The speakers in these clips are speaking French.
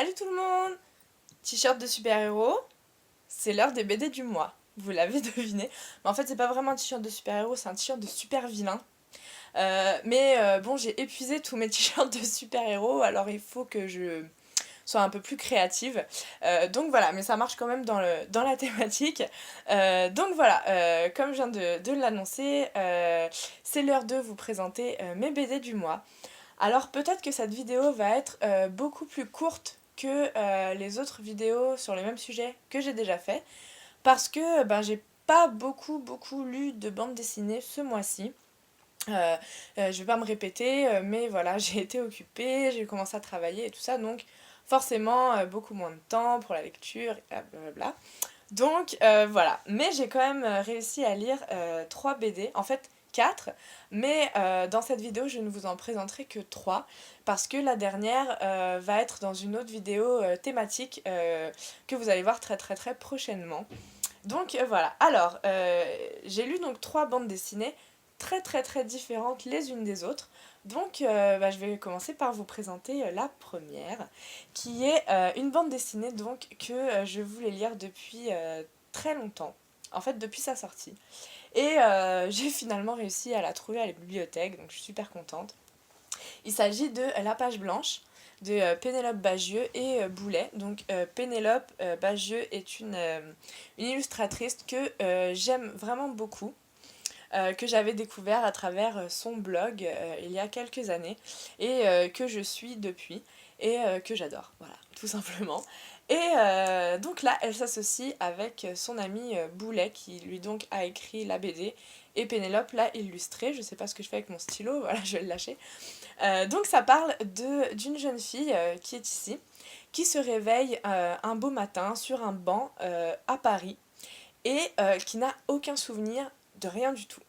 Salut tout le monde! T-shirt de super-héros, c'est l'heure des BD du mois. Vous l'avez deviné. Mais en fait, c'est pas vraiment un t-shirt de super-héros, c'est un t-shirt de super-vilain. Bon, j'ai épuisé tous mes t-shirts de super-héros, alors il faut que je sois un peu plus créative. Donc voilà, mais ça marche quand même dans la thématique. Donc voilà, comme je viens de l'annoncer, c'est l'heure de vous présenter mes BD du mois. Alors peut-être que cette vidéo va être beaucoup plus courte que les autres vidéos sur les mêmes sujets que j'ai déjà fait, parce que j'ai pas beaucoup lu de bande dessinée ce mois-ci. Je vais pas me répéter, mais voilà, j'ai été occupée, j'ai commencé à travailler et tout ça, donc forcément beaucoup moins de temps pour la lecture, et blablabla. Donc voilà, mais j'ai quand même réussi à lire 3 BD, en fait 4, mais dans cette vidéo je ne vous en présenterai que 3, parce que la dernière va être dans une autre vidéo thématique que vous allez voir très prochainement. Donc voilà, alors j'ai lu donc 3 bandes dessinées très différentes les unes des autres. Donc je vais commencer par vous présenter la première, qui est une bande dessinée donc que je voulais lire depuis très longtemps, en fait depuis sa sortie. Et j'ai finalement réussi à la trouver à la bibliothèque, donc je suis super contente. Il s'agit de La Page Blanche de Pénélope Bagieux et Boulet. Donc Pénélope Bagieux est une illustratrice que j'aime vraiment beaucoup, que j'avais découvert à travers son blog il y a quelques années et que je suis depuis et que j'adore, voilà, tout simplement. Et donc là, elle s'associe avec son ami Boulet qui lui donc a écrit la BD et Pénélope l'a illustrée. Je sais pas ce que je fais avec mon stylo, voilà, je vais le lâcher. Donc ça parle d'une jeune fille qui est ici, qui se réveille un beau matin sur un banc à Paris et qui n'a aucun souvenir de rien du tout.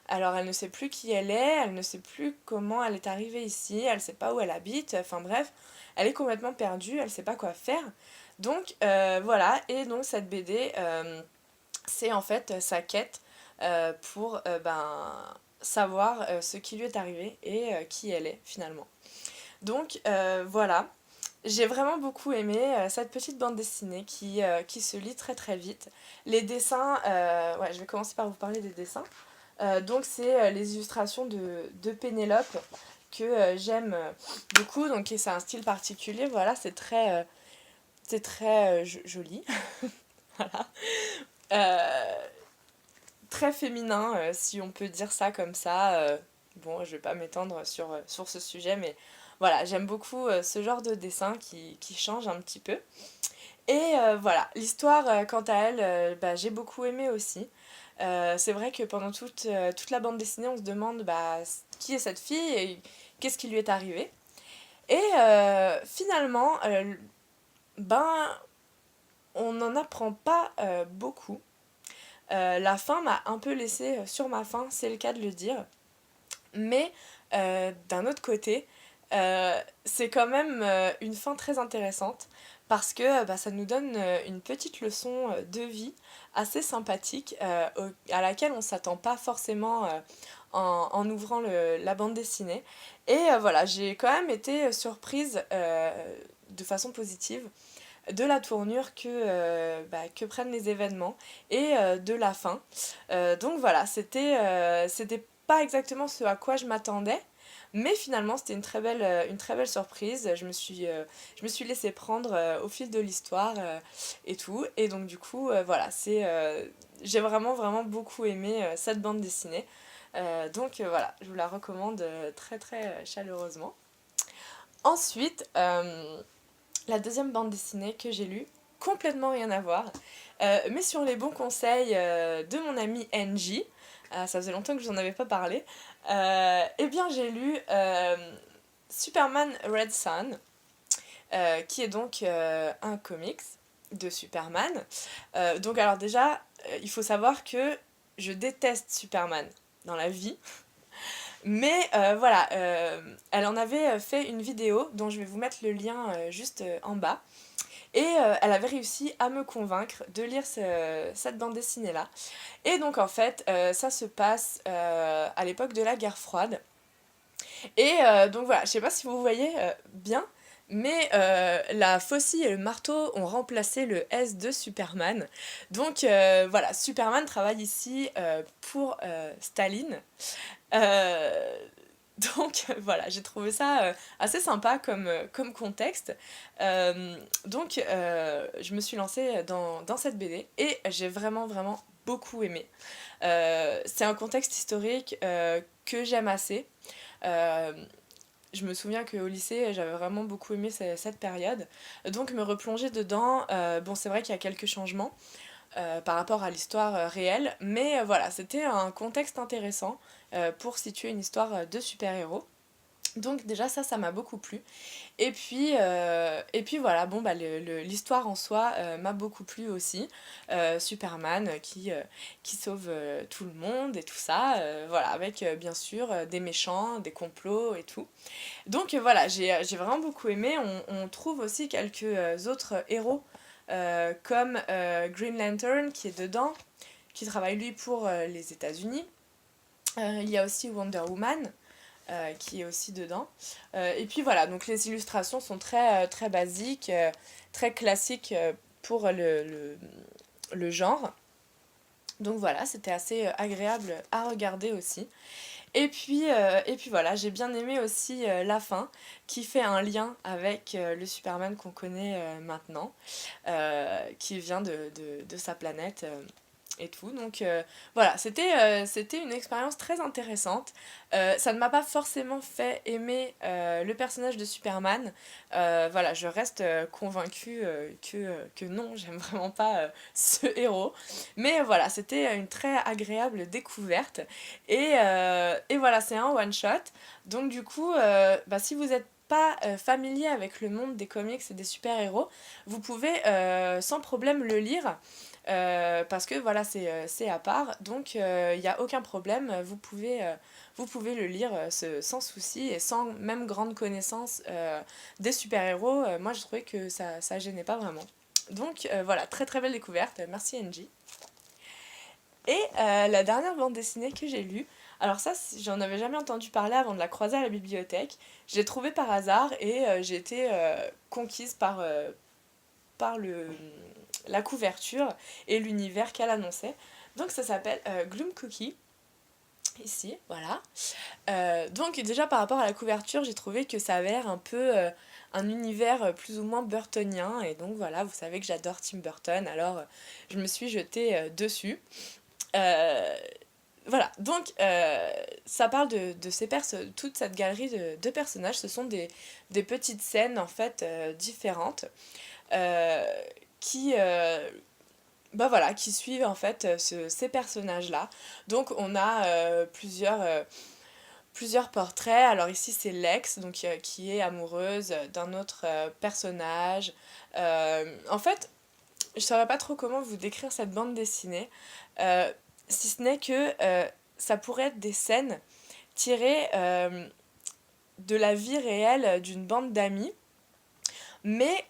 Alors elle ne sait plus qui elle ne sait plus comment elle est arrivée ici, elle ne sait pas où elle habite, enfin bref, elle est complètement perdue, elle ne sait pas quoi faire. Donc voilà, et donc cette BD, c'est en fait sa quête pour savoir ce qui lui est arrivé et qui elle est finalement. Donc voilà, j'ai vraiment beaucoup aimé cette petite bande dessinée qui se lit très vite. Les dessins, ouais, je vais commencer par vous parler des dessins. Donc c'est les illustrations de Pénélope que j'aime beaucoup, donc c'est un style particulier, voilà, c'est très joli, voilà. Euh, Très féminin, si on peut dire ça comme ça. Bon, je vais pas m'étendre sur ce sujet, mais voilà, j'aime beaucoup ce genre de dessin qui change un petit peu. Et voilà, l'histoire, quant à elle, j'ai beaucoup aimé aussi. C'est vrai que pendant toute la bande dessinée, on se demande qui est cette fille et qu'est-ce qui lui est arrivé. Et finalement, ben, on n'en apprend pas beaucoup. La fin m'a un peu laissée sur ma faim, c'est le cas de le dire. Mais d'un autre côté, c'est quand même une fin très intéressante parce que ça nous donne une petite leçon de vie assez sympathique à laquelle on ne s'attend pas forcément en ouvrant la bande dessinée. Et voilà, j'ai quand même été surprise de façon positive de la tournure que prennent les événements et de la fin. Donc voilà, c'était pas exactement ce à quoi je m'attendais, mais finalement c'était une très belle surprise. Je me suis laissée prendre au fil de l'histoire et tout. Et donc du coup, voilà, j'ai vraiment beaucoup aimé cette bande dessinée. Voilà, je vous la recommande très chaleureusement. Ensuite, la deuxième bande dessinée que j'ai lue, complètement rien à voir, mais sur les bons conseils de mon ami NJ, ça faisait longtemps que je n'en avais pas parlé, eh bien j'ai lu Superman Red Sun, qui est donc un comics de Superman. Donc alors déjà, il faut savoir que je déteste Superman dans la vie. Mais voilà, elle en avait fait une vidéo dont je vais vous mettre le lien juste en bas. Et elle avait réussi à me convaincre de lire cette bande dessinée-là. Et donc en fait, ça se passe à l'époque de la guerre froide. Et donc voilà, je sais pas si vous voyez bien, Mais la faucille et le marteau ont remplacé le S de Superman. Donc voilà, Superman travaille ici pour Staline. Euh, donc voilà, j'ai trouvé ça assez sympa comme contexte. Je me suis lancée dans cette BD et j'ai vraiment beaucoup aimé. C'est un contexte historique que j'aime assez. Euh, je me souviens qu'au lycée, j'avais vraiment beaucoup aimé cette période. Donc me replonger dedans, bon c'est vrai qu'il y a quelques changements par rapport à l'histoire réelle, mais voilà, c'était un contexte intéressant pour situer une histoire de super-héros. Donc déjà ça m'a beaucoup plu. Et puis voilà, bon bah l'histoire en soi m'a beaucoup plu aussi. Superman qui sauve tout le monde et tout ça, voilà, avec bien sûr des méchants, des complots et tout. Donc voilà, j'ai vraiment beaucoup aimé. On trouve aussi quelques autres héros comme Green Lantern qui est dedans, qui travaille lui pour les États-Unis. Il y a aussi Wonder Woman qui est aussi dedans. Et puis voilà, donc les illustrations sont très basiques, très classiques pour le genre. Donc voilà, c'était assez agréable à regarder aussi. Et puis voilà, j'ai bien aimé aussi la fin, qui fait un lien avec le Superman qu'on connaît maintenant, qui vient de sa planète et tout. Donc voilà, c'était une expérience très intéressante. Ça ne m'a pas forcément fait aimer le personnage de Superman. Voilà, je reste convaincue que non, j'aime vraiment pas ce héros. Mais voilà, c'était une très agréable découverte. Et voilà, c'est un one-shot. Donc du coup, bah, si vous n'êtes pas familier avec le monde des comics et des super-héros, vous pouvez sans problème le lire. Parce que voilà, c'est à part, donc il n'y a aucun problème, vous pouvez le lire sans souci et sans même grande connaissance des super-héros. Moi, je trouvais que ça gênait pas vraiment. Donc voilà, très belle découverte, merci Angie. Et la dernière bande dessinée que j'ai lue, alors ça, j'en avais jamais entendu parler avant de la croiser à la bibliothèque. Je l'ai trouvée par hasard et j'ai été conquise par la couverture et l'univers qu'elle annonçait. Donc ça s'appelle Gloom Cookie, ici, voilà. Donc déjà par rapport à la couverture, j'ai trouvé que ça avait l'air un peu un univers plus ou moins burtonien. Et donc voilà, vous savez que j'adore Tim Burton, alors je me suis jetée dessus. Euh, voilà, donc ça parle de toute cette galerie de personnages. Ce sont des petites scènes en fait différentes euh, qui, bah voilà, qui suivent en fait ces personnages-là. Donc on a plusieurs portraits. Alors ici c'est Lex, donc, qui est amoureuse d'un autre personnage. En fait, je saurais pas trop comment vous décrire cette bande dessinée, euh, si ce n'est que ça pourrait être des scènes tirées de la vie réelle d'une bande d'amis, mais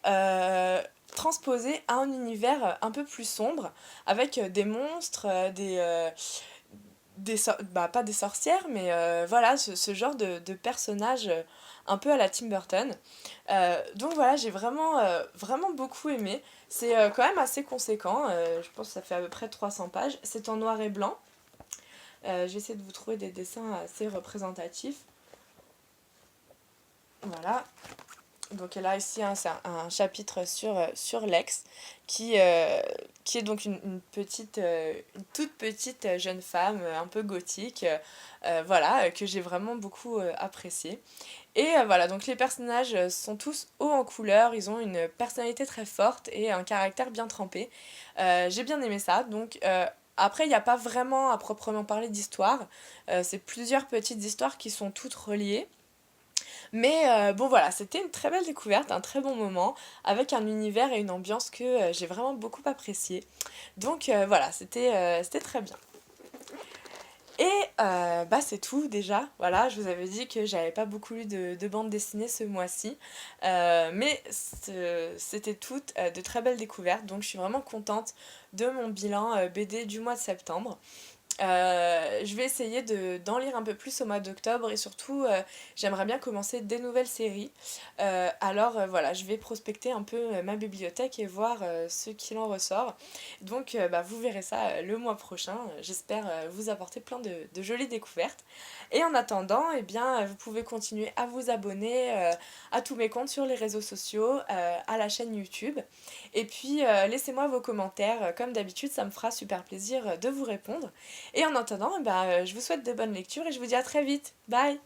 transposées à un univers un peu plus sombre, avec des monstres, bah, pas des sorcières, mais voilà, ce genre de personnages un peu à la Tim Burton. Donc voilà, j'ai vraiment beaucoup aimé. C'est quand même assez conséquent, je pense que ça fait à peu près 300 pages. C'est en noir et blanc. J'essaie de vous trouver des dessins assez représentatifs. Voilà. Donc là, ici, hein, c'est un chapitre sur Lex, qui est donc une toute petite jeune femme, un peu gothique, voilà, que j'ai vraiment beaucoup apprécié. Et voilà, donc les personnages sont tous hauts en couleur, ils ont une personnalité très forte et un caractère bien trempé. J'ai bien aimé ça, donc après, il n'y a pas vraiment à proprement parler d'histoire, c'est plusieurs petites histoires qui sont toutes reliées. Mais bon voilà, c'était une très belle découverte, un très bon moment, avec un univers et une ambiance que j'ai vraiment beaucoup apprécié. Donc voilà, c'était très bien. Et bah c'est tout déjà, voilà, je vous avais dit que j'avais pas beaucoup lu de bande dessinée ce mois-ci, mais c'était toutes de très belles découvertes, donc je suis vraiment contente de mon bilan BD du mois de septembre. Je vais essayer d'en lire un peu plus au mois d'octobre et surtout j'aimerais bien commencer des nouvelles séries. Voilà, je vais prospecter un peu ma bibliothèque et voir ce qu'il en ressort. Donc vous verrez ça le mois prochain. J'espère vous apporter plein de jolies découvertes. Et en attendant, eh bien, vous pouvez continuer à vous abonner à tous mes comptes sur les réseaux sociaux, à la chaîne YouTube. Et puis laissez-moi vos commentaires, comme d'habitude, ça me fera super plaisir de vous répondre. Et en attendant, je vous souhaite de bonnes lectures et je vous dis à très vite. Bye!